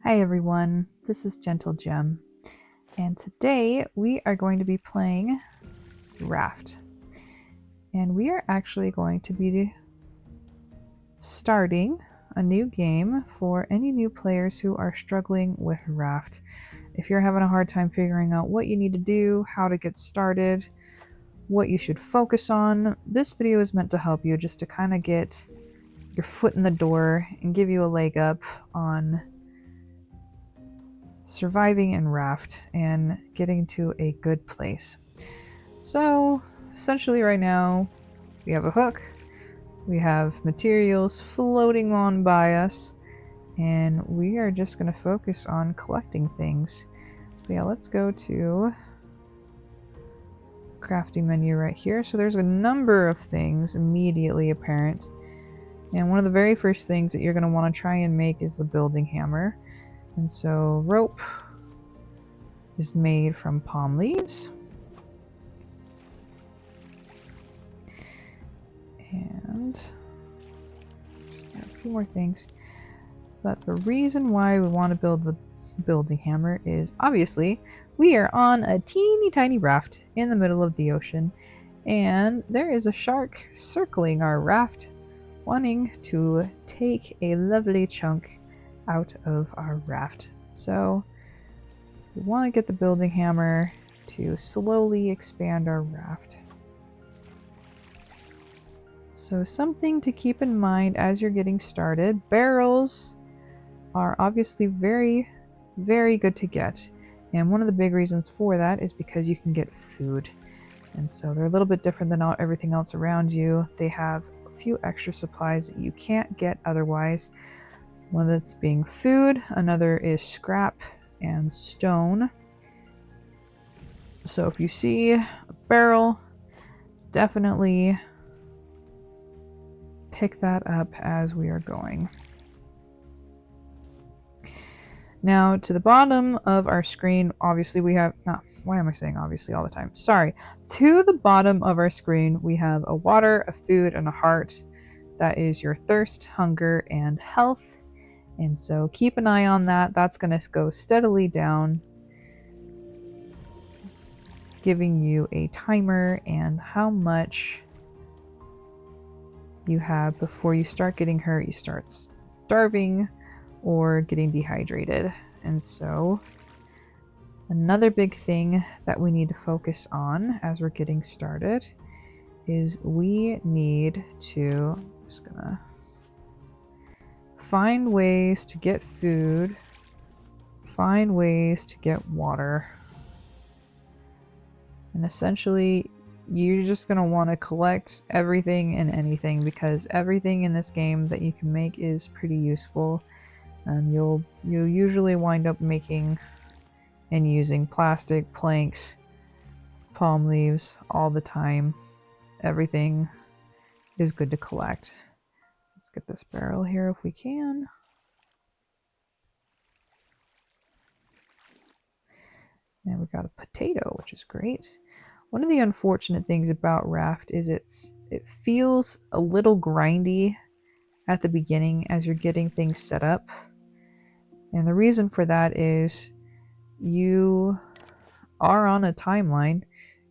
Hi everyone, this is Gentle Gem, and today we are going to be playing Raft. And we are actually going to be starting a new game for any new players who are struggling with Raft. If you're having a hard time figuring out what you need to do, how to get started, what you should focus on, this video is meant to help you just to kind of get your foot in the door and give you a leg up on surviving in Raft and getting to a good place. So essentially right now we have a hook, we have materials floating on by us, and we are just going to focus on collecting things. But yeah, let's go to crafting menu right here. So there's a number of things immediately apparent, and one of the very first things that you're going to want to try and make is the building hammer. And so rope is made from palm leaves. And just a few more things. But the reason why we want to build the building hammer is obviously we are on a teeny tiny raft in the middle of the ocean, and there is a shark circling our raft, wanting to take a lovely chunk out of our raft. So we want to get the building hammer to slowly expand our raft. So something to keep in mind as you're getting started, barrels are obviously very, very good to get. And one of the big reasons for that is because you can get food. And so they're a little bit different than everything else around you. They have a few extra supplies that you can't get otherwise. One that's being food, another is scrap and stone. So if you see a barrel, definitely pick that up as we are going. Now, to the bottom of our screen, obviously we have, why am I saying obviously all the time? Sorry. To the bottom of our screen, we have a water, a food, and a heart. That is your thirst, hunger, and health. And so keep an eye on that. That's going to go steadily down, giving you a timer and how much you have before you start getting hurt. You start starving or getting dehydrated. And so another big thing that we need to focus on as we're getting started is we need to, I'm just gonna find ways to get food, find ways to get water. And essentially you're just going to want to collect everything and anything, because everything in this game that you can make is pretty useful. You'll usually wind up making and using plastic, planks, palm leaves all the time. Everything is good to collect. Let's get this barrel here if we can. And we got a potato, which is great. One of the unfortunate things about Raft is it feels a little grindy at the beginning as you're getting things set up. And the reason for that is you are on a timeline.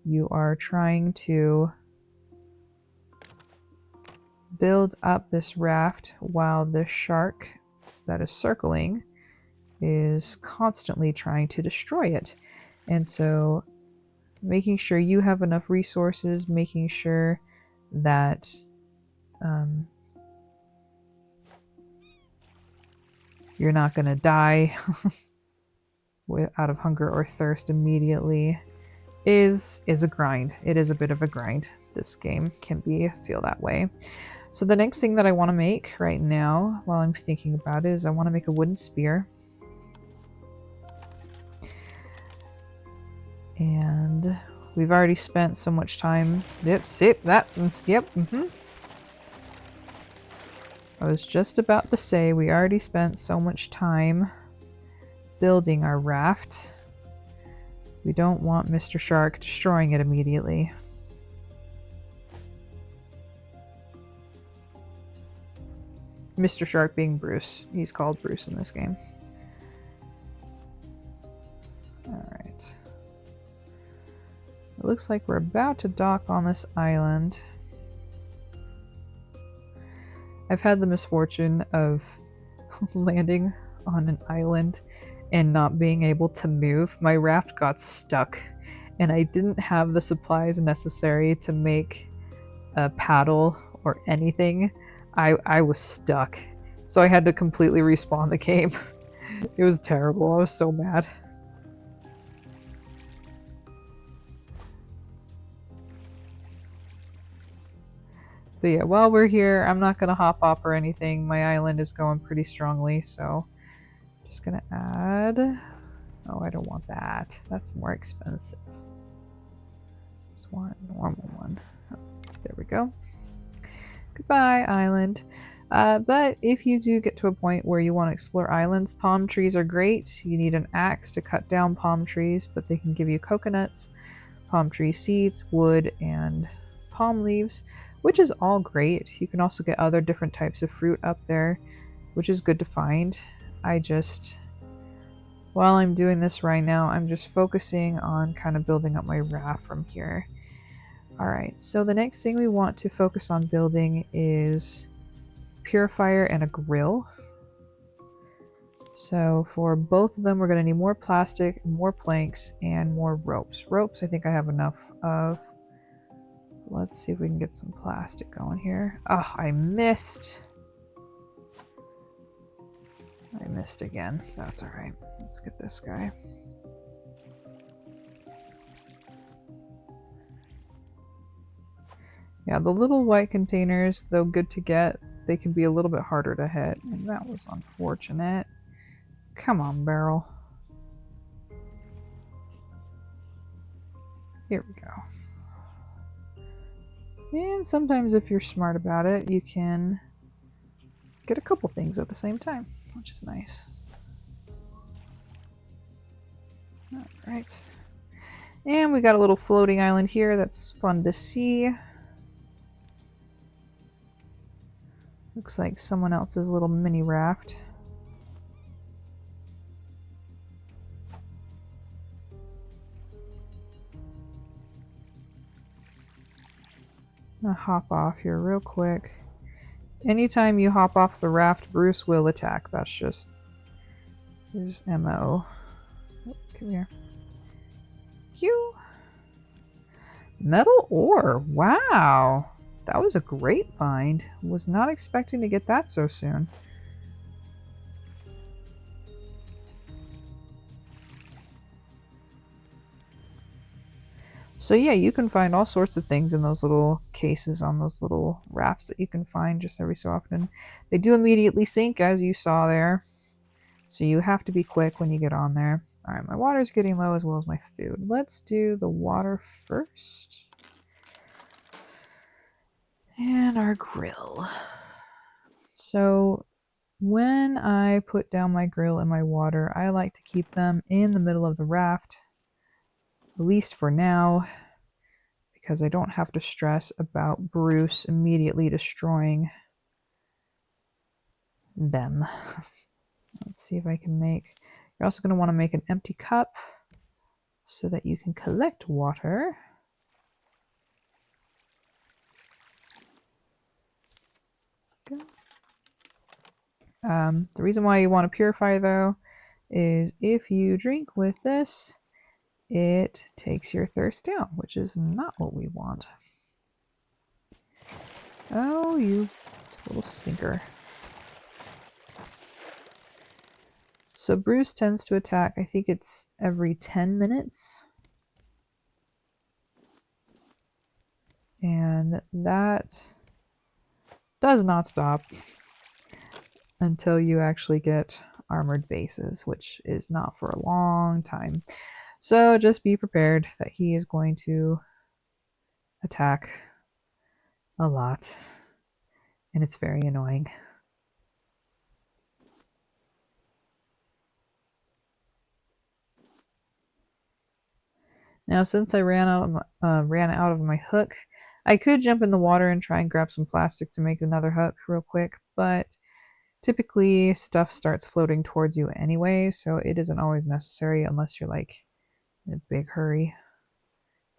You are trying to build up this raft while the shark that is circling is constantly trying to destroy it. And so making sure you have enough resources, making sure that you're not going to die out of hunger or thirst immediately is a grind. It is a bit of a grind. This game can feel that way. So the next thing that I want to make right now, while I'm thinking about it, is I want to make a wooden spear. And we've already spent so much time. Yep, I was just about to say we already spent so much time building our raft. We don't want Mr. Shark destroying it immediately. Mr. Shark being Bruce. He's called Bruce in this game. looks like we're about to dock on this island. I've had the misfortune of landing on an island and not being able to move. My raft got stuck and I didn't have the supplies necessary to make a paddle or anything. I was stuck. So I had to completely respawn the game. It was terrible. I was so mad. But yeah, while we're here, I'm not going to hop up or anything. My island is going pretty strongly, so just going to add... Oh, I don't want that. That's more expensive. Just want a normal one. Oh, there we go. Goodbye, island. But if you do get to a point where you want to explore islands, palm trees are great. You need an axe to cut down palm trees, but they can give you coconuts, palm tree seeds, wood, and palm leaves, which is all great. You can also get other different types of fruit up there, which is good to find. While I'm doing this right now, I'm just focusing on kind of building up my raft from here. Alright, so the next thing we want to focus on building is purifier and a grill. So for both of them, we're going to need more plastic, more planks, and more ropes. Ropes, I think I have enough of. Let's see if we can get some plastic going here. Oh, I missed. I missed again. That's alright. Let's get this guy. Yeah, the little white containers, though good to get, they can be a little bit harder to hit. And that was unfortunate. Come on, barrel. Here we go. And sometimes if you're smart about it, you can get a couple things at the same time, which is nice. Alright. And we got a little floating island here that's fun to see. Looks like someone else's little mini raft. I'm gonna hop off here real quick. Anytime you hop off the raft, Bruce will attack. That's just his MO. Oh, come here. Q. Metal ore. Wow. That was a great find. Was not expecting to get that so soon. So yeah, you can find all sorts of things in those little cases on those little rafts that you can find just every so often. They do immediately sink, as you saw there. So you have to be quick when you get on there. Alright, my water's getting low as well as my food. Let's do the water first. And our grill. So when I put down my grill and my water, I like to keep them in the middle of the raft, at least for now, because I don't have to stress about Bruce immediately destroying them. Let's see if I can make... You're also going to want to make an empty cup so that you can collect water. The reason why you want to purify, though, is if you drink with this, it takes your thirst down, which is not what we want. Oh, you little stinker. So Bruce tends to attack, I think it's every 10 minutes. And that does not stop until you actually get armored bases, which is not for a long time. So just be prepared that he is going to attack a lot, and it's very annoying. Now, since I ran out of my hook, I could jump in the water and try and grab some plastic to make another hook real quick, but typically stuff starts floating towards you anyway, so it isn't always necessary unless you're like in a big hurry.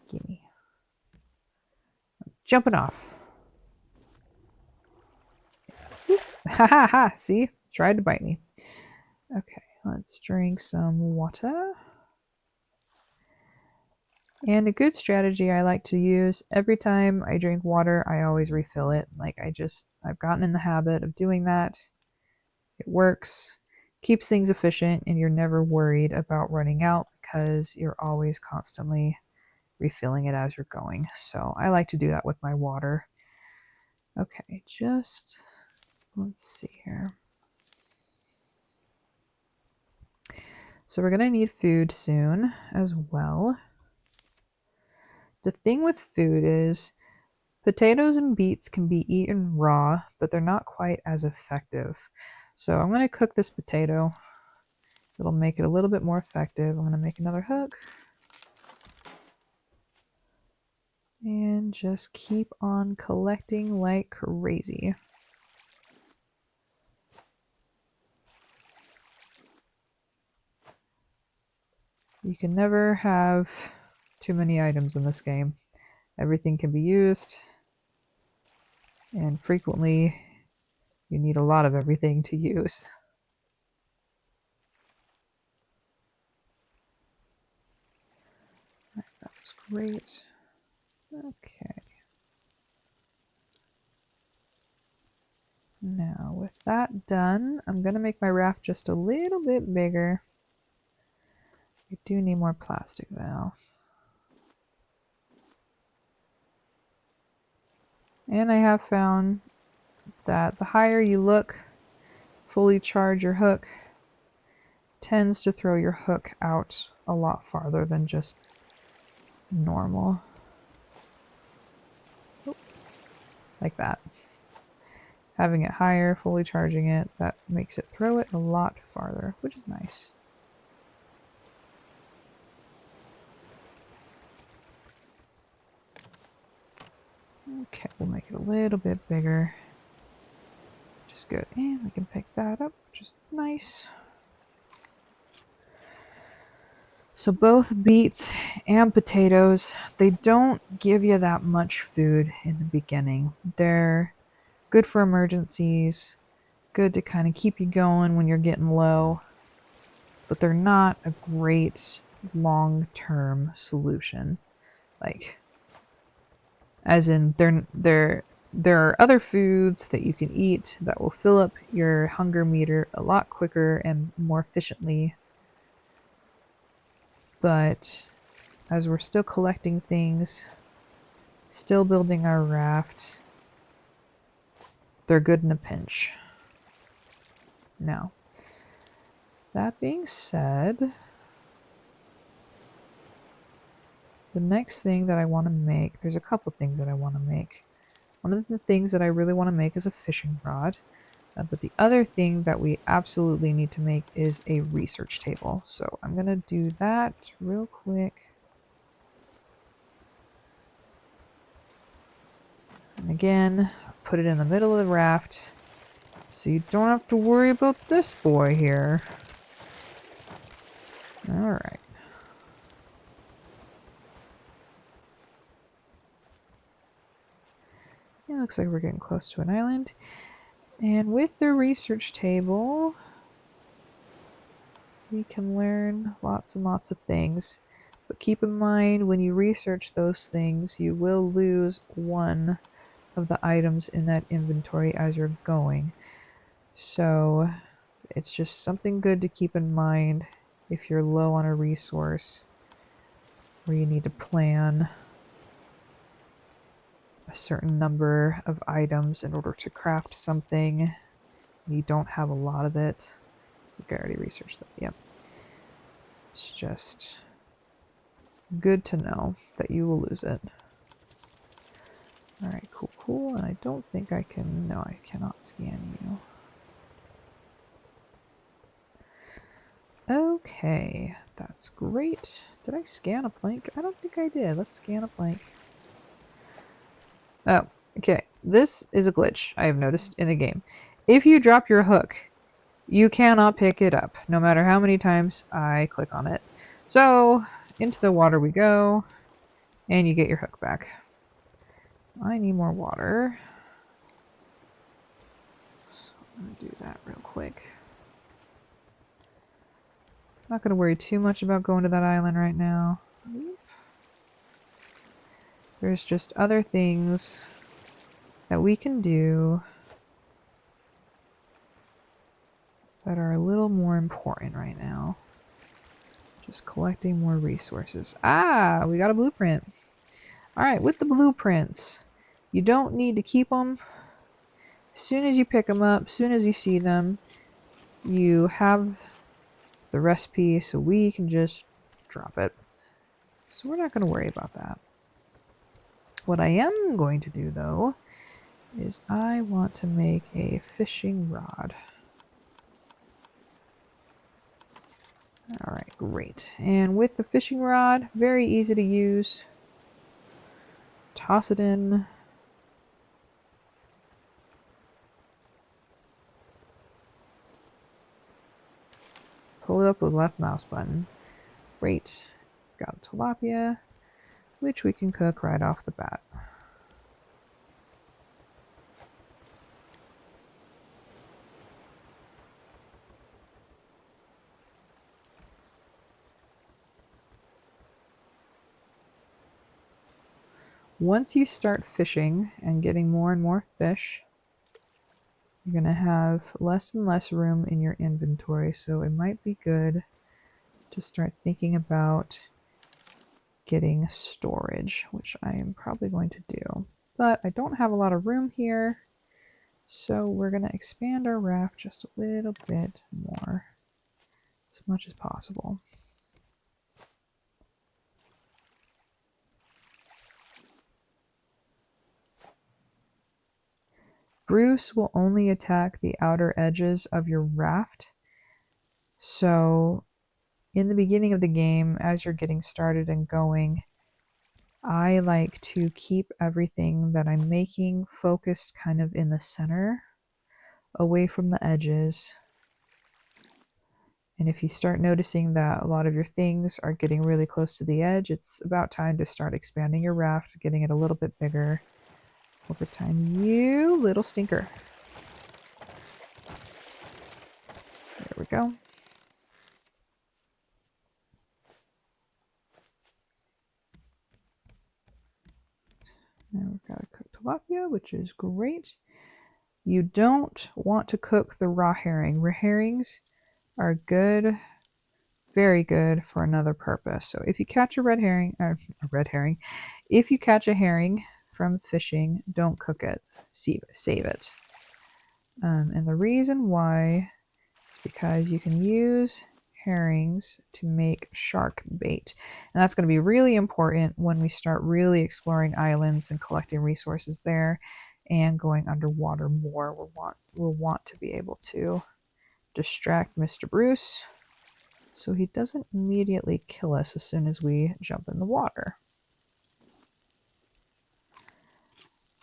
Gimme. Jumping off. Ha ha ha! See? Tried to bite me. Okay, let's drink some water. And a good strategy I like to use, every time I drink water, I always refill it. Like I've gotten in the habit of doing that. It works, keeps things efficient, and you're never worried about running out because you're always constantly refilling it as you're going. So I like to do that with my water. Okay, just let's see here. So we're gonna need food soon as well. The thing with food is potatoes and beets can be eaten raw, but they're not quite as effective. So I'm gonna cook this potato. It'll make it a little bit more effective. I'm gonna make another hook. And just keep on collecting like crazy. You can never have too many items in this game. Everything can be used, and frequently you need a lot of everything to use. All right, that was great. Okay. Now with that done, I'm gonna make my raft just a little bit bigger. I do need more plastic though. And I have found that the higher you look, fully charge your hook, tends to throw your hook out a lot farther than just normal. Like that. Having it higher, fully charging it, that makes it throw it a lot farther, which is nice. Okay, we'll make it a little bit bigger. Which is good. And we can pick that up, which is nice. So both beets and potatoes, they don't give you that much food in the beginning. They're good for emergencies, good to kind of keep you going when you're getting low, but they're not a great long-term solution. Like, as in there are other foods that you can eat that will fill up your hunger meter a lot quicker and more efficiently. But as we're still collecting things, still building our raft, they're good in a pinch. Now, that being said, the next thing that I want to make, there's a couple things that I want to make. One of the things that I really want to make is a fishing rod. But the other thing that we absolutely need to make is a research table. So I'm going to do that real quick. And again, put it in the middle of the raft so you don't have to worry about this boy here. All right. It looks like we're getting close to an island. And with the research table, we can learn lots and lots of things. But keep in mind, when you research those things, you will lose one of the items in that inventory as you're going. So it's just something good to keep in mind if you're low on a resource or you need to plan a certain number of items in order to craft something and you don't have a lot of it. I think I already researched that. Yep. It's just good to know that you will lose it. Alright, cool. And I don't think I can... No, I cannot scan you. Okay, that's great. Did I scan a plank? I don't think I did. Let's scan a plank. Oh, okay. This is a glitch I have noticed in the game. If you drop your hook, you cannot pick it up, no matter how many times I click on it. So, into the water we go. And you get your hook back. I need more water. So I'm going to do that real quick. Not going to worry too much about going to that island right now. There's just other things that we can do that are a little more important right now. Just collecting more resources. Ah, we got a blueprint. All right, with the blueprints, you don't need to keep them. As soon as you pick them up, as soon as you see them, you have the recipe, so we can just drop it. So we're not going to worry about that. What I am going to do, though, is I want to make a fishing rod. All right, great. And with the fishing rod, very easy to use. Toss it in. Pull it up with the left mouse button. Great. Got a tilapia, which we can cook right off the bat. Once you start fishing and getting more and more fish, you're going to have less and less room in your inventory, so it might be good to start thinking about getting storage, which I am probably going to do. But I don't have a lot of room here, so we're going to expand our raft just a little bit more, as much as possible. Bruce will only attack the outer edges of your raft. So in the beginning of the game, as you're getting started and going, I like to keep everything that I'm making focused kind of in the center, away from the edges. And if you start noticing that a lot of your things are getting really close to the edge, it's about time to start expanding your raft, getting it a little bit bigger over time. You little stinker. There we go. Now we've got a cooked tilapia, which is great. You don't want to cook the raw herring. Raw herrings are good, very good for another purpose. So if you catch a red herring, if you catch a herring from fishing, don't cook it. Save it. And the reason why is because you can use herrings to make shark bait. And that's going to be really important when we start really exploring islands and collecting resources there and going underwater more. We'll want to be able to distract Mr. Bruce so he doesn't immediately kill us as soon as we jump in the water.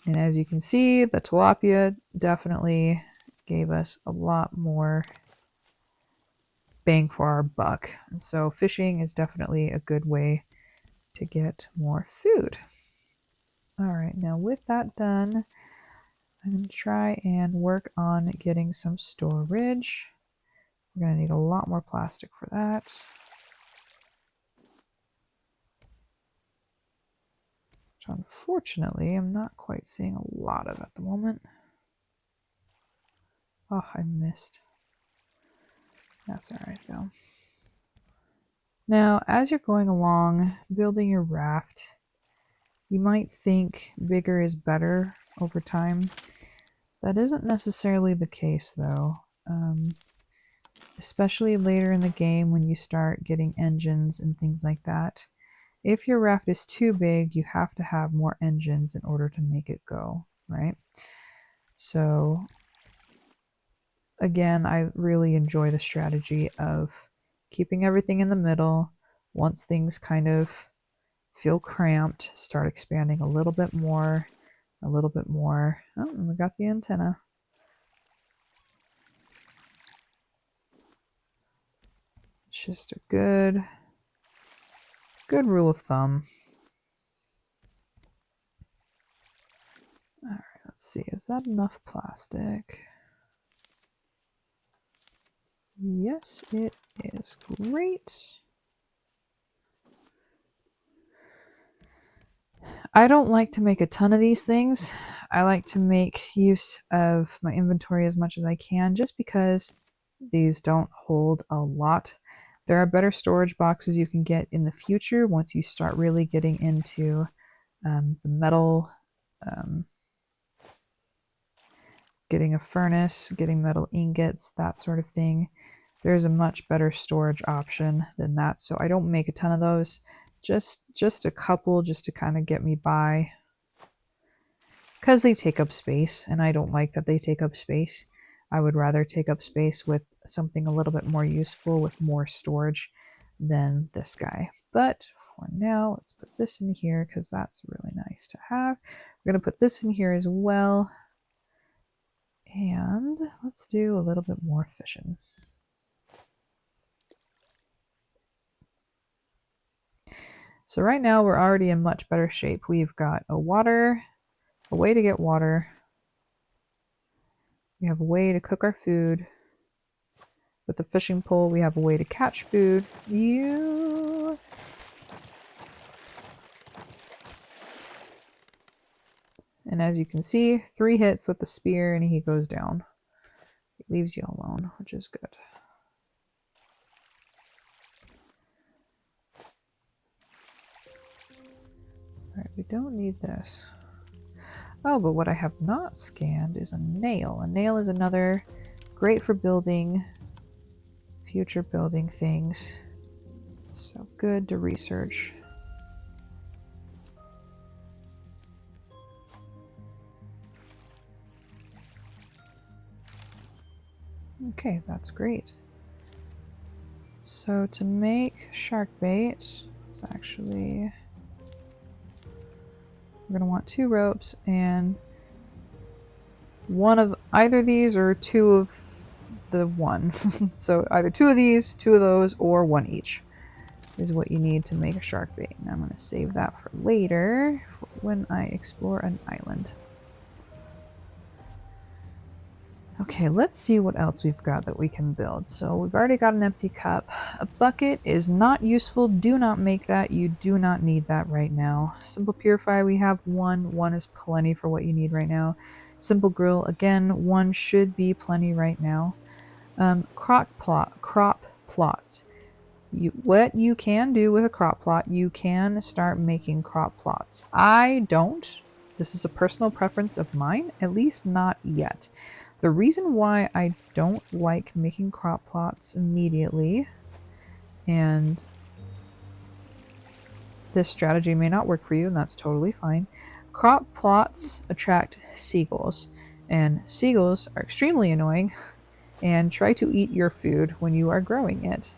And as you can see, the tilapia definitely gave us a lot more bang for our buck. And so fishing is definitely a good way to get more food. All right, now with that done, I'm going to try and work on getting some storage. We're going to need a lot more plastic for that. Which unfortunately, I'm not quite seeing a lot of at the moment. Oh, I missed. That's all right, though. Now, as you're going along, building your raft, you might think bigger is better over time. That isn't necessarily the case, though. Especially later in the game when you start getting engines and things like that. If your raft is too big, you have to have more engines in order to make it go, right? So again, I really enjoy the strategy of keeping everything in the middle. Once things kind of feel cramped, start expanding a little bit more, a little bit more. Oh, and we got the antenna. It's just a good rule of thumb. Let's see, is that enough plastic? Yes, it is. Great. I don't like to make a ton of these things. I like to make use of my inventory as much as I can just because these don't hold a lot. There are better storage boxes you can get in the future once you start really getting into the metal, um, getting a furnace, getting metal ingots, that sort of thing. There's a much better storage option than that. So I don't make a ton of those, just a couple just to kind of get me by. Because they take up space, and I don't like that they take up space. I would rather take up space with something a little bit more useful with more storage than this guy. But for now, let's put this in here because that's really nice to have. We're going to put this in here as well. And let's do a little bit more fishing. So right now we're already in much better shape. We've got a way to get water. We have a way to cook our food. With the fishing pole, we have a way to catch food. And as you can see, 3 hits with the spear and he goes down. He leaves you alone, which is good. Alright, we don't need this. Oh, but what I have not scanned is a nail. A nail is another great for building, future building things. So good to research. Okay, that's great. So to make shark bait, it's actually... We're going to want 2 ropes and one of either these or 2 of the one. So either 2 of these, 2 of those, or 1 each is what you need to make a shark bait. And I'm going to save that for later, for when I explore an island. Okay, let's see what else we've got that we can build. So we've already got an empty cup. A bucket is not useful. Do not make that. You do not need that right now. Simple purify, we have 1. 1 is plenty for what you need right now. Simple grill, again, 1 should be plenty right now. Crop plots. What you can do with a crop plot, you can start making crop plots. I don't. This is a personal preference of mine, at least not yet. The reason why I don't like making crop plots immediately, and this strategy may not work for you, and that's totally fine. Crop plots attract seagulls, and seagulls are extremely annoying and try to eat your food when you are growing it.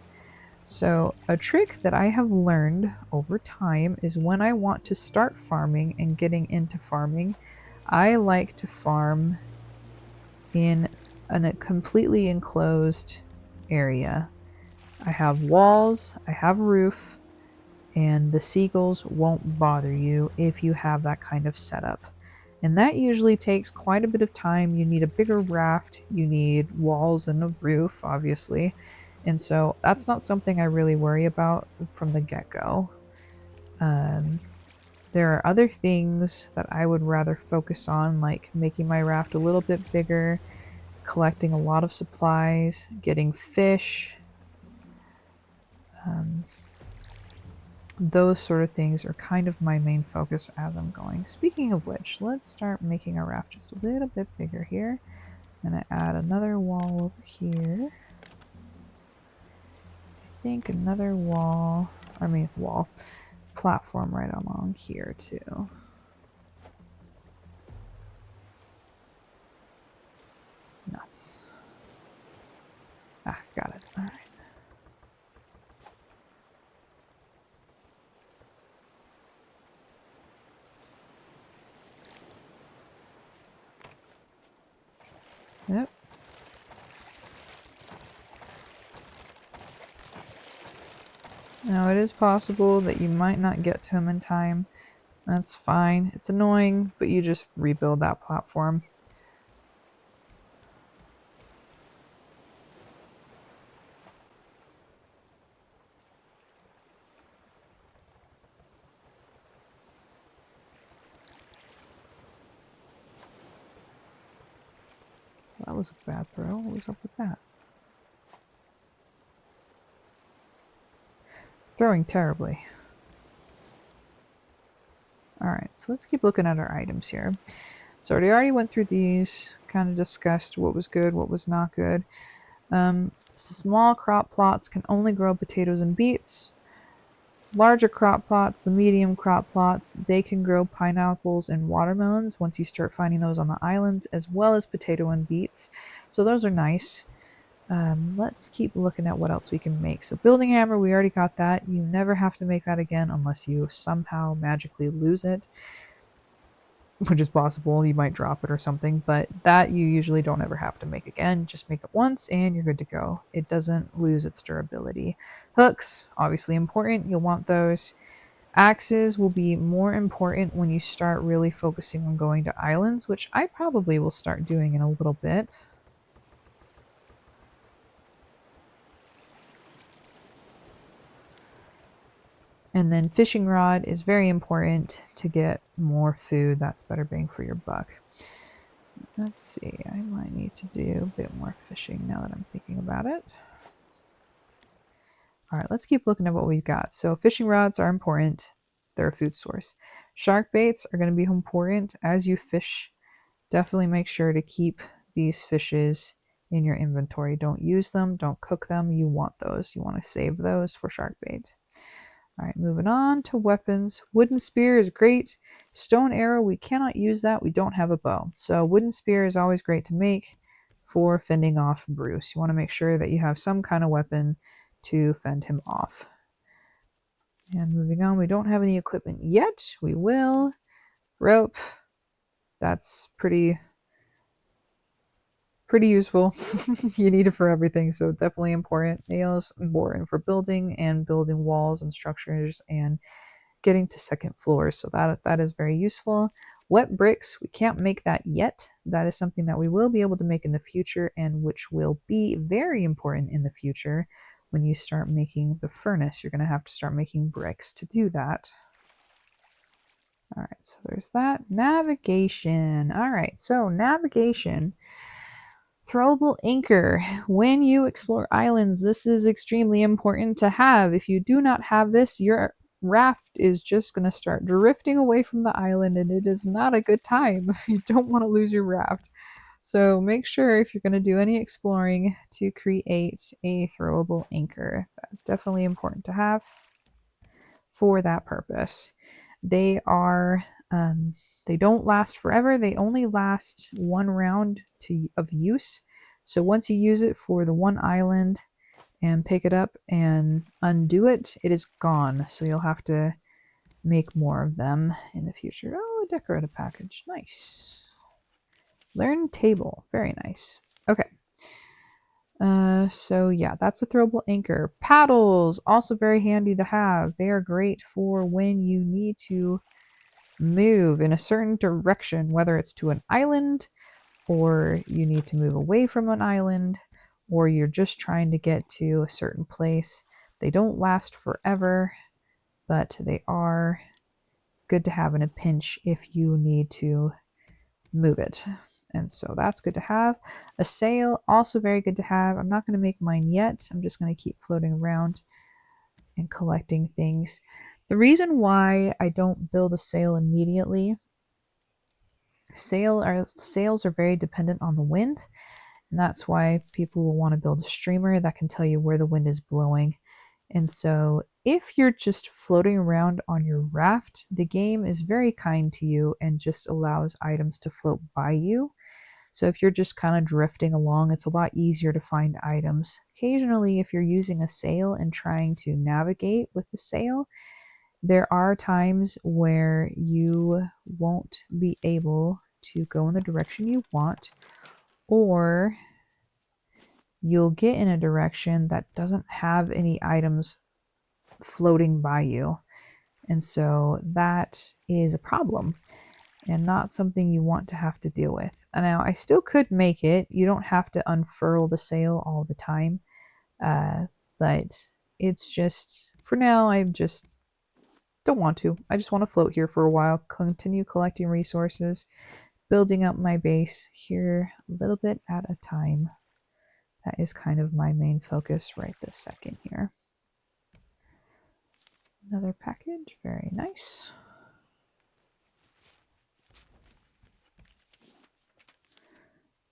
So a trick that I have learned over time is when I want to start farming and getting into farming, I like to farm in a completely enclosed area. I have walls, I have a roof, and the seagulls won't bother you if you have that kind of setup. And that usually takes quite a bit of time. You need a bigger raft, you need walls and a roof, obviously. And so that's not something I really worry about from the get-go. There are other things that I would rather focus on, like making my raft a little bit bigger, collecting a lot of supplies, getting fish. Those sort of things are kind of my main focus as I'm going. Speaking of which, let's start making our raft just a little bit bigger here. I'm going to add another wall over here. I think another wall, platform right along here too. Nuts. Ah, got it. All right. Yep. Now it is possible that you might not get to him in time. That's fine. It's annoying, but you just rebuild that platform. That was a bad throw. What was up with that? Throwing terribly. Alright, so let's keep looking at our items here. So we already went through these, kind of discussed what was good, what was not good. Small crop plots can only grow potatoes and beets. Larger crop plots, the medium crop plots, they can grow pineapples and watermelons once you start finding those on the islands, as well as potato and beets. So those are nice. Let's keep looking at what else we can make. So building hammer, we already got that. You never have to make that again unless you somehow magically lose it, which is possible. You might drop it or something, but that you usually don't ever have to make again. Just make it once and you're good to go. It doesn't lose its durability. Hooks, obviously important. You'll want those. Axes will be more important when you start really focusing on going to islands, which I probably will start doing in a little bit. And then fishing rod is very important to get more food. That's better bang for your buck. Let's see, I might need to do a bit more fishing now that I'm thinking about it. All right, let's keep looking at what we've got. So fishing rods are important. They're a food source. Shark baits are going to be important as you fish. Definitely make sure to keep these fishes in your inventory. Don't use them, don't cook them. You want those. You want to save those for shark bait. All right, moving on to weapons. Wooden spear is great. Stone arrow, we cannot use that. We don't have a bow. So wooden spear is always great to make for fending off Bruce. You want to make sure that you have some kind of weapon to fend him off. And moving on, we don't have any equipment yet. We will. Rope. That's pretty useful. You need it for everything, so definitely important. Nails, important for building and building walls and structures and getting to second floors, so that is very useful. Wet bricks, we can't make that yet. That is something that we will be able to make in the future and which will be very important in the future. When you start making the furnace, you're going to have to start making bricks to do that. All right, so there's that. Navigation. All right, so navigation. Throwable anchor. When you explore islands, this is extremely important to have. If you do not have this, your raft is just going to start drifting away from the island, and it is not a good time. You don't want to lose your raft. So make sure if you're going to do any exploring to create a throwable anchor. That's definitely important to have for that purpose. They are they don't last forever. They only last one round of use. So once you use it for the one island and pick it up and undo it, it is gone. So you'll have to make more of them in the future. Oh, decorate a package. Nice. Learn table. Very nice. Okay. So yeah, that's a throwable anchor. Paddles, also very handy to have. They are great for when you need to move in a certain direction, whether it's to an island or you need to move away from an island or you're just trying to get to a certain place. They don't last forever, but they are good to have in a pinch if you need to move it. And so that's good to have. A sail, also very good to have. I'm not going to make mine yet. I'm just going to keep floating around and collecting things. The reason why I don't build a sail immediately, sails are very dependent on the wind, and that's why people will want to build a streamer that can tell you where the wind is blowing. And so if you're just floating around on your raft, the game is very kind to you and just allows items to float by you. So if you're just kind of drifting along, it's a lot easier to find items. Occasionally, if you're using a sail and trying to navigate with the sail, there are times where you won't be able to go in the direction you want, or you'll get in a direction that doesn't have any items floating by you. And so that is a problem and not something you want to have to deal with. Now, I still could make it. You don't have to unfurl the sail all the time. But it's just, for now, I just don't want to. I just want to float here for a while, continue collecting resources, building up my base here a little bit at a time. That is kind of my main focus right this second here. Another package, very nice.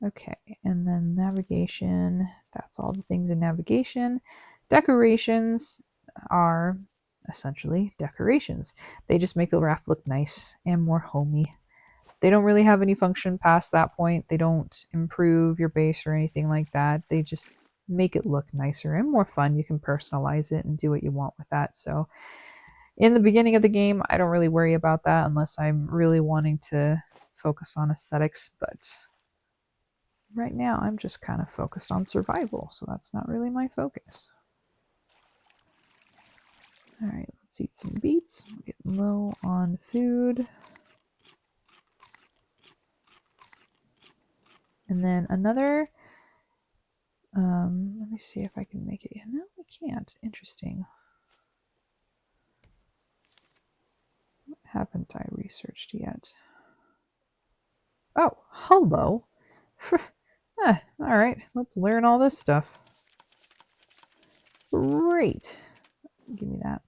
Okay, and then navigation, that's all the things in navigation. Decorations are essentially decorations. They just make the raft look nice and more homey. They don't really have any function past that point. They don't improve your base or anything like that. They just make it look nicer and more fun. You can personalize it and do what you want with that. So in the beginning of the game, I don't really worry about that unless I'm really wanting to focus on aesthetics, but right now I'm just kind of focused on survival, so that's not really my focus. All right, let's eat some beets. I'm getting low on food. And then another, let me see if I can make it. No, I can't. Interesting. What haven't I researched yet? Oh, hello. All right, let's learn all this stuff. Great. Give me that.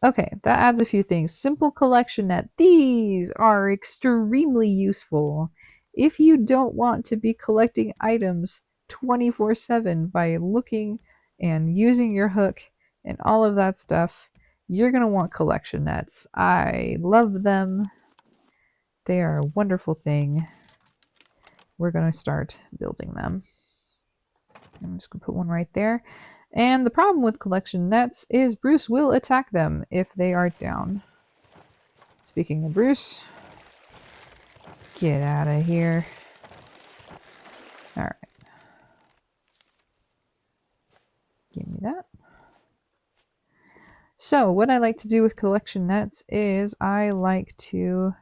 Okay, that adds a few things. Simple collection net. These are extremely useful if you don't want to be collecting items 24/7 by looking and using your hook and all of that stuff. You're going to want collection nets. I love them. They are a wonderful thing. We're going to start building them. I'm just going to put one right there. And the problem with collection nets is Bruce will attack them if they are down. Speaking of Bruce, get out of here. All right. Give me that. So what I like to do with collection nets is I like to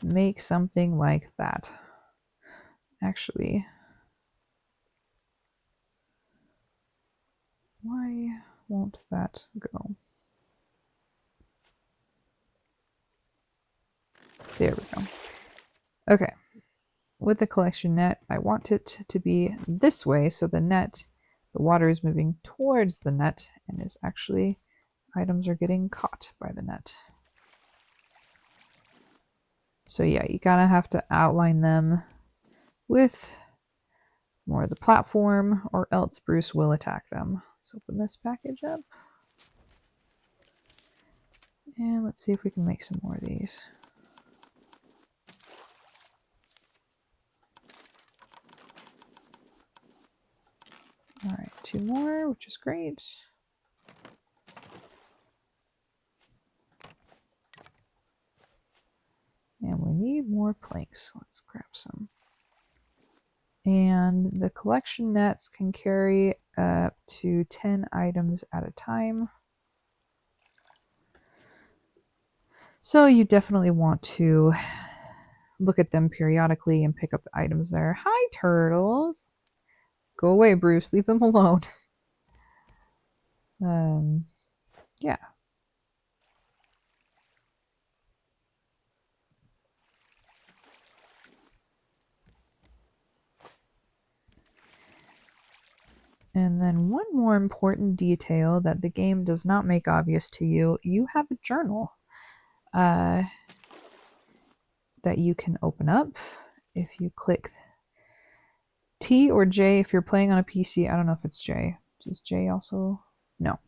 make something like that. Actually, why won't that go? There we go. Okay. With the collection net, I want it to be this way so the water is moving towards the net and is actually, items are getting caught by the net. So yeah, you gotta have to outline them with more of the platform or else Bruce will attack them. Let's open this package up. And let's see if we can make some more of these. All right, 2 more, which is great. And we need more planks. Let's grab some. And the collection nets can carry up to 10 items at a time. So you definitely want to look at them periodically and pick up the items there. Hi, turtles. Go away, Bruce. Leave them alone. Yeah. And then one more important detail that the game does not make obvious to you, you have a journal that you can open up. If you click T or J if you're playing on a PC, I don't know if it's J. Is J also? No.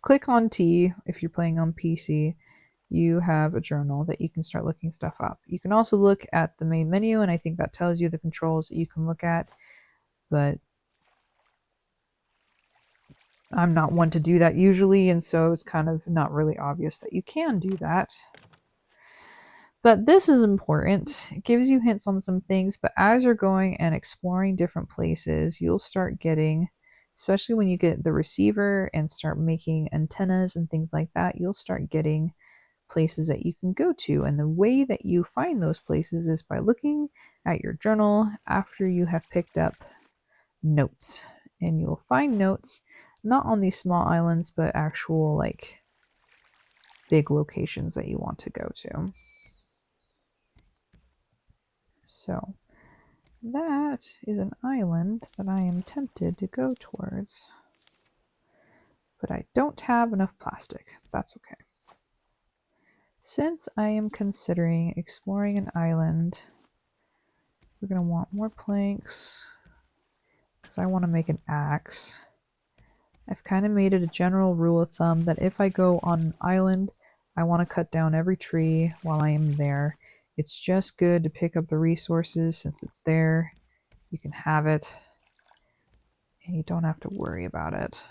Click on T if you're playing on PC. You have a journal that you can start looking stuff up. You can also look at the main menu, and I think that tells you the controls that you can look at, but I'm not one to do that usually, and so it's kind of not really obvious that you can do that. But this is important. It gives you hints on some things, but as you're going and exploring different places, you'll start getting especially when you get the receiver and start making antennas and things like that, you'll start getting places that you can go to. And the way that you find those places is by looking at your journal after you have picked up notes. And you'll find notes not on these small islands, but actual like big locations that you want to go to. So that is an island that I am tempted to go towards. But I don't have enough plastic. That's okay. Since I am considering exploring an island, we're going to want more planks because I want to make an axe. I've kind of made it a general rule of thumb that if I go on an island, I want to cut down every tree while I am there. It's just good to pick up the resources since it's there. You can have it and you don't have to worry about it.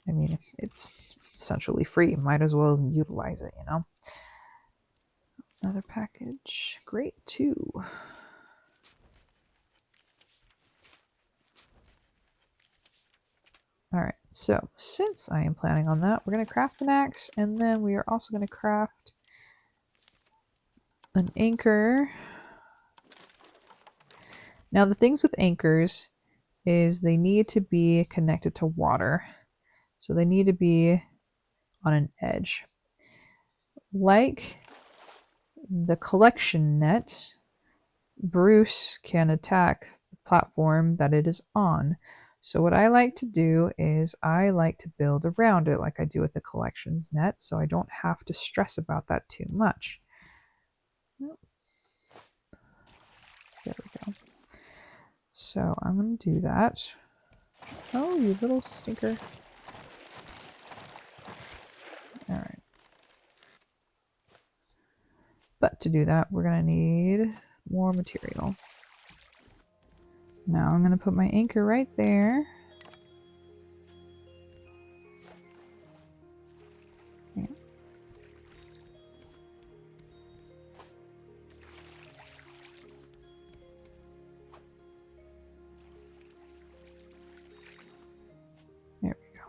I mean, it's essentially free. Might as well utilize it, you know? Another package. Great, too. Alright, so since I am planning on that, we're going to craft an axe, and then we are also going to craft an anchor. Now, the things with anchors is they need to be connected to water. So they need to be on an edge. Like the collection net, Bruce can attack the platform that it is on. So what I like to do is I like to build around it like I do with the collections net, so I don't have to stress about that too much. There we go. So I'm going to do that. Oh, you little stinker. Alright. But to do that, we're going to need more material. Now I'm going to put my anchor right there. Yeah. There we go.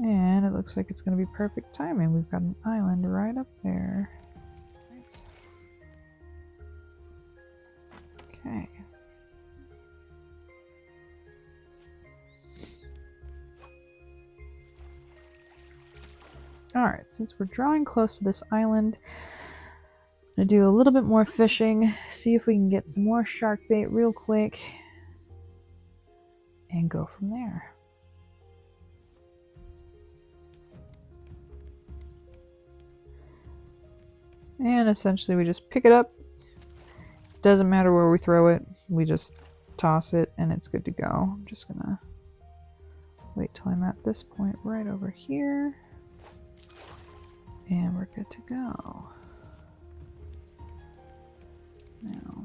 And it looks like it's going to be perfect timing. We've got an island right up there. Okay. Alright, since we're drawing close to this island, I'm going to do a little bit more fishing, see if we can get some more shark bait real quick, and go from there. And essentially we just pick it up. Doesn't matter where we throw it, we just toss it and it's good to go. I'm just gonna wait till I'm at this point right over here. And we're good to go. Now,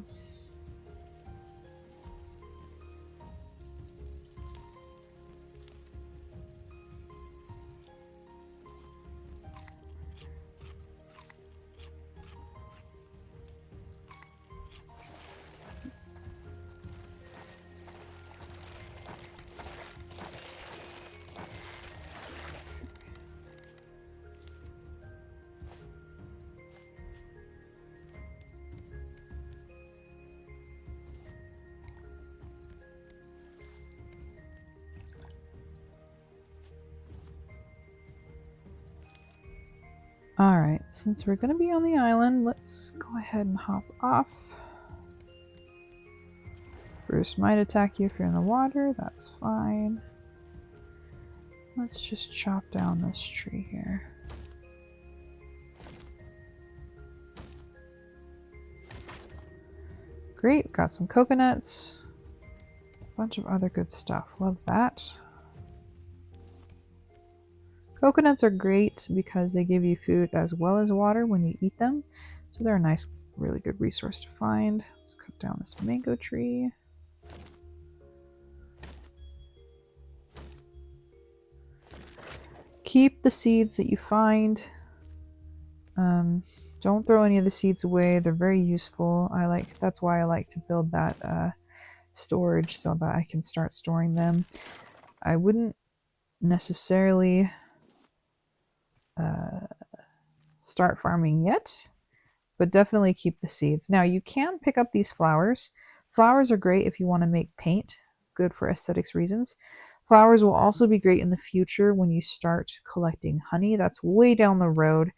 alright, since we're gonna be on the island, let's go ahead and hop off. Bruce might attack you if you're in the water, that's fine. Let's just chop down this tree here. Great, got some coconuts. A bunch of other good stuff, love that. Coconuts are great because they give you food as well as water when you eat them. So they're a nice, really good resource to find. Let's cut down this mango tree. Keep the seeds that you find. Don't throw any of the seeds away. They're very useful. That's why I like to build that storage so that I can start storing them. I wouldn't necessarily start farming yet, but definitely keep the seeds. Now you can pick up these flowers. Flowers are great if you want to make paint. Good for aesthetics reasons. Flowers will also be great in the future when you start collecting honey. That's way down the road.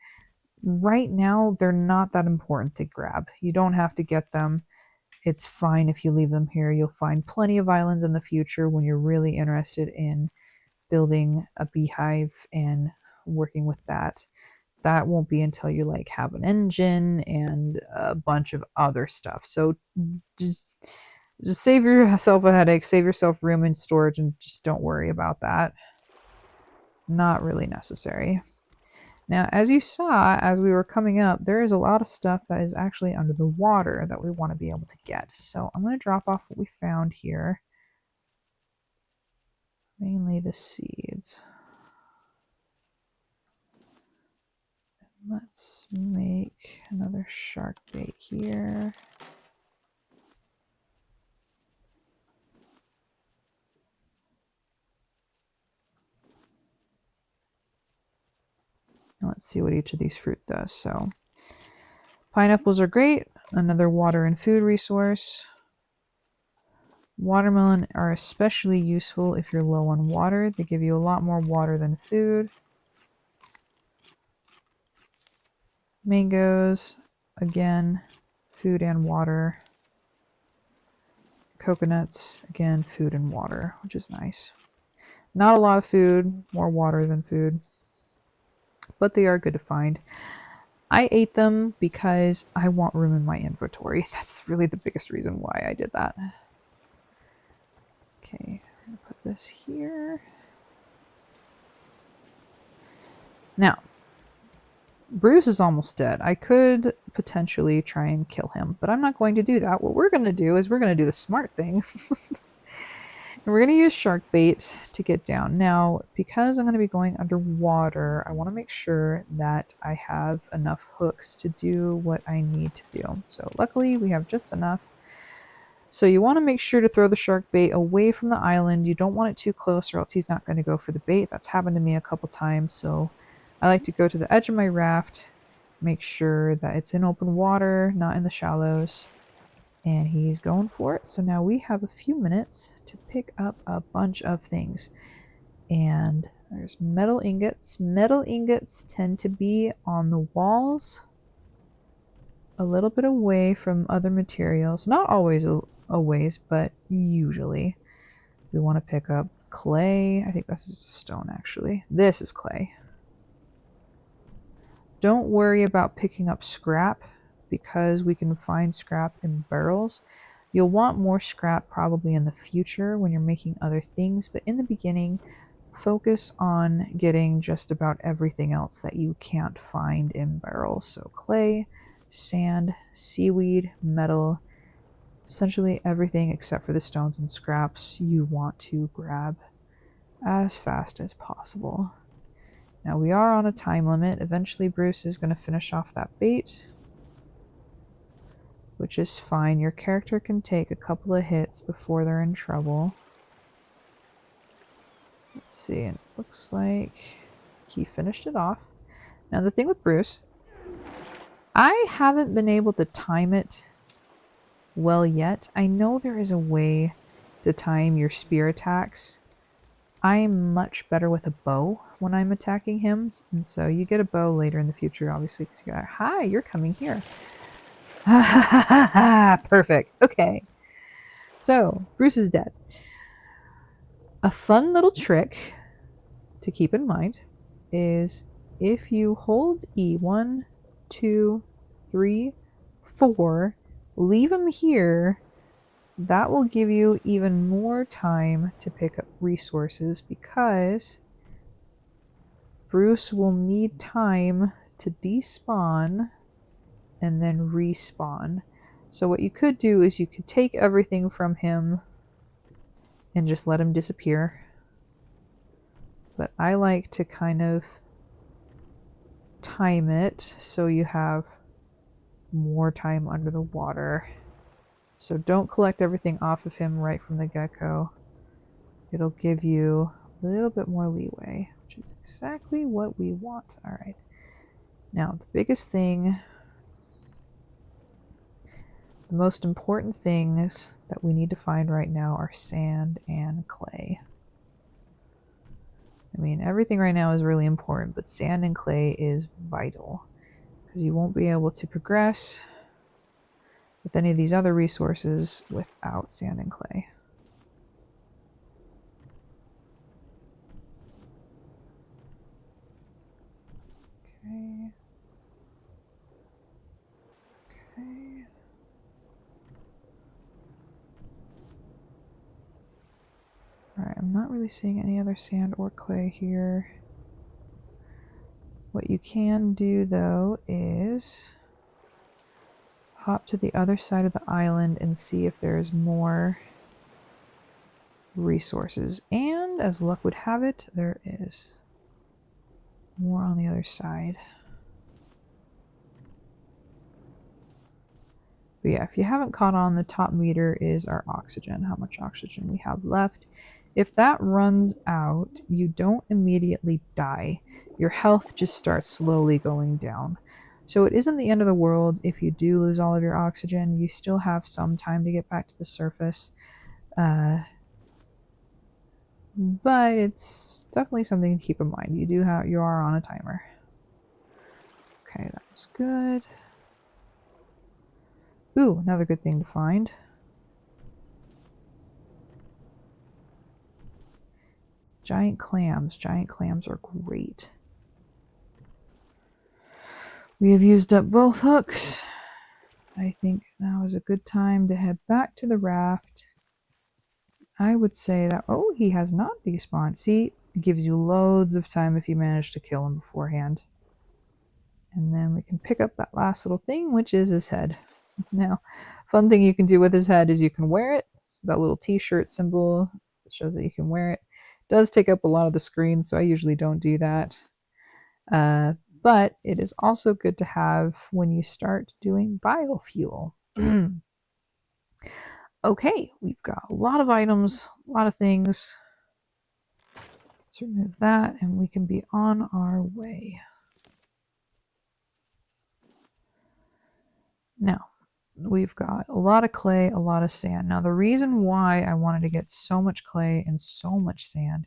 Right now, they're not that important to grab. You don't have to get them. It's fine if you leave them here. You'll find plenty of islands in the future when you're really interested in building a beehive and working with that. That won't be until you like have an engine and a bunch of other stuff. So just just save yourself a headache, save yourself room in storage, and just don't worry about that. Not really necessary. Now, as you saw, as we were coming up, there is a lot of stuff that is actually under the water that we want to be able to get. So I'm going to drop off what we found here. Mainly the seeds. Let's make another shark bait here. Let's see what each of these fruit does. So pineapples are great. Another water and food resource. Watermelon are especially useful if you're low on water. They give you a lot more water than food. Mangoes, again, food and water. Coconuts, again, food and water, which is nice. Not a lot of food, more water than food, but they are good to find. I ate them because I want room in my inventory. That's really the biggest reason why I did that. Okay, I'm gonna put this here. Now, Bruce is almost dead. I could potentially try and kill him, but I'm not going to do that. What we're going to do is we're going to do the smart thing. And we're going to use shark bait to get down. Now, because I'm going to be going underwater, I want to make sure that I have enough hooks to do what I need to do. So luckily, we have just enough. So you want to make sure to throw the shark bait away from the island. You don't want it too close or else he's not going to go for the bait. That's happened to me a couple times. So I like to go to the edge of my raft, make sure that it's in open water, not in the shallows. And he's going for it. So now we have a few minutes to pick up a bunch of things. And there's metal ingots. Metal ingots tend to be on the walls, a little bit away from other materials. Not always but usually. We want to pick up clay. I think this is a stone, actually. This is clay. Don't worry about picking up scrap because we can find scrap in barrels. You'll want more scrap probably in the future when you're making other things, but in the beginning, focus on getting just about everything else that you can't find in barrels. So clay, sand, seaweed, metal, essentially everything except for the stones and scraps you want to grab as fast as possible. Now we are on a time limit. Eventually Bruce is going to finish off that bait, which is fine. Your character can take a couple of hits before they're in trouble. Let's see, it looks like he finished it off. Now the thing with Bruce, I haven't been able to time it well yet. I know there is a way to time your spear attacks. I'm much better with a bow when I'm attacking him, and so you get a bow later in the future, obviously, because you got, hi, you're coming here. Ha ha ha ha! Perfect. Okay. So, Bruce is dead. A fun little trick to keep in mind is if you hold E, 1, 2, 3, 4, leave him here, that will give you even more time to pick up resources because Bruce will need time to despawn and then respawn. So what you could do is you could take everything from him and just let him disappear. but I like to kind of time it so you have more time under the water. So don't collect everything off of him right from the get-go. It'll give you a little bit more leeway, which is exactly what we want. All right. Now, the biggest thing, the most important things that we need to find right now are sand and clay. I mean, everything right now is really important, but sand and clay is vital because you won't be able to progress with any of these other resources without sand and clay. Okay. Okay. Alright, I'm not really seeing any other sand or clay here. What you can do, though, is hop to the other side of the island and see if there's more resources. And, as luck would have it, there is more on the other side. But yeah, if you haven't caught on, the top meter is our oxygen, how much oxygen we have left. If that runs out, you don't immediately die. Your health just starts slowly going down. So it isn't the end of the world if you do lose all of your oxygen. You still have some time to get back to the surface. But it's definitely something to keep in mind. You are on a timer. Okay, that was good. Ooh, another good thing to find. Giant clams. Giant clams are great. We have used up both hooks. I think now is a good time to head back to the raft. I would say that... Oh, he has not despawned. See, it gives you loads of time if you manage to kill him beforehand. And then we can pick up that last little thing, which is his head. Now, fun thing you can do with his head is you can wear it. That little t-shirt symbol shows that you can wear it. It does take up a lot of the screen, so I usually don't do that. But it is also good to have when you start doing biofuel. Okay, we've got a lot of items, a lot of things. Let's remove that and we can be on our way. Now, we've got a lot of clay, a lot of sand. Now, the reason why I wanted to get so much clay and so much sand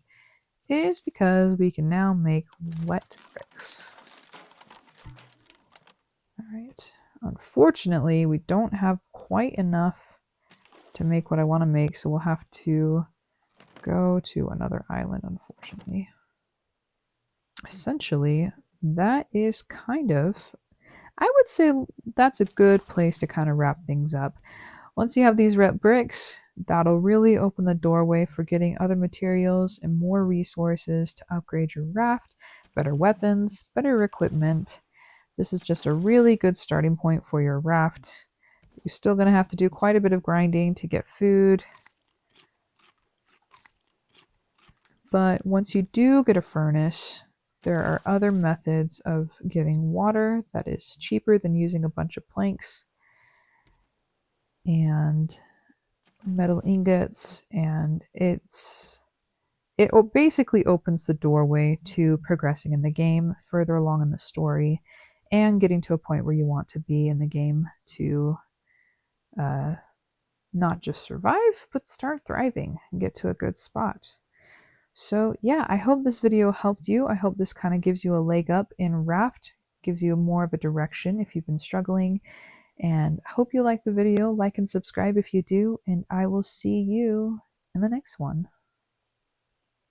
is because we can now make wet bricks. All right. Unfortunately, we don't have quite enough to make what I want to make, so we'll have to go to another island, unfortunately. Essentially, that is kind of... I would say that's a good place to kind of wrap things up. Once you have these red bricks, that'll really open the doorway for getting other materials and more resources to upgrade your raft, better weapons, better equipment. This is just a really good starting point for your raft. You're still going to have to do quite a bit of grinding to get food. But once you do get a furnace, there are other methods of getting water that is cheaper than using a bunch of planks and metal ingots, and it basically opens the doorway to progressing in the game further along in the story and getting to a point where you want to be in the game to not just survive, but start thriving and get to a good spot. So yeah, I hope this video helped you. I hope this kind of gives you a leg up in Raft, gives you more of a direction if you've been struggling. And I hope you like the video. Like and subscribe if you do, and I will see you in the next one.